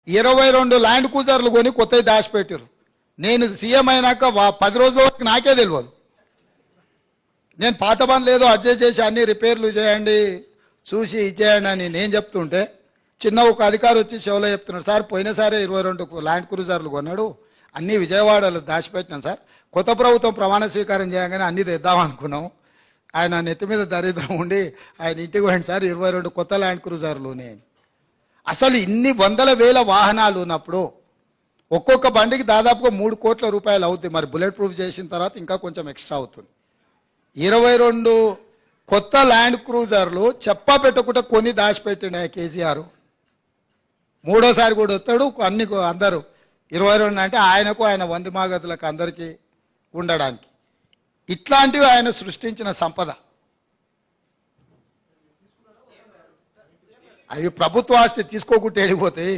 22 land క్రూజర్లు కొని కొత్తవి దాచిపెట్టారు. నేను సీఎం అయినాక 10 రోజుల వరకు నాకే తెలియదు. నేను పాత పనులు ఏదో అడ్జస్ట్ చేసి అన్ని రిపేర్లు చేయండి, చూసి ఇచ్చేయండి అని నేను చెప్తుంటే చిన్న ఒక అధికారి వచ్చి షోలో చెప్తున్నాడు, సార్ పోయినసారి 22 ల్యాండ్ క్రూజర్లు కొన్నాడు, అన్ని విజయవాడలో దాచిపెట్టినాం సార్, కొత్త ప్రభుత్వం ప్రమాణ స్వీకారం చేయగానే అన్ని తెద్దాం అనుకున్నాం, ఆయన నెత్తి మీద దరిద్రం ఉండి ఆయన ఇంటికి పోయింది సార్ 22 కొత్త ల్యాండ్ క్రూజర్లునే. అసలు ఇన్ని వందల వేల వాహనాలు ఉన్నప్పుడు ఒక్కొక్క బండికి దాదాపుగా 3 కోట్ల రూపాయలు అవుతుంది. మరి బుల్లెట్ ప్రూఫ్ చేసిన తర్వాత ఇంకా కొంచెం ఎక్స్ట్రా అవుతుంది. 22 కొత్త ల్యాండ్ క్రూజర్లు చెప్పా పెట్టకుండా కొని దాచిపెట్టిన కేసీఆర్ మూడోసారి కూడా వస్తాడు. అన్ని అందరూ 22 అంటే ఆయనకు ఆయన వంది మాగతులకు అందరికీ ఉండడానికి. ఇట్లాంటివి ఆయన సృష్టించిన సంపద. అవి ప్రభుత్వ ఆస్తి తీసుకోకుండా వెళ్ళిపోతాయి.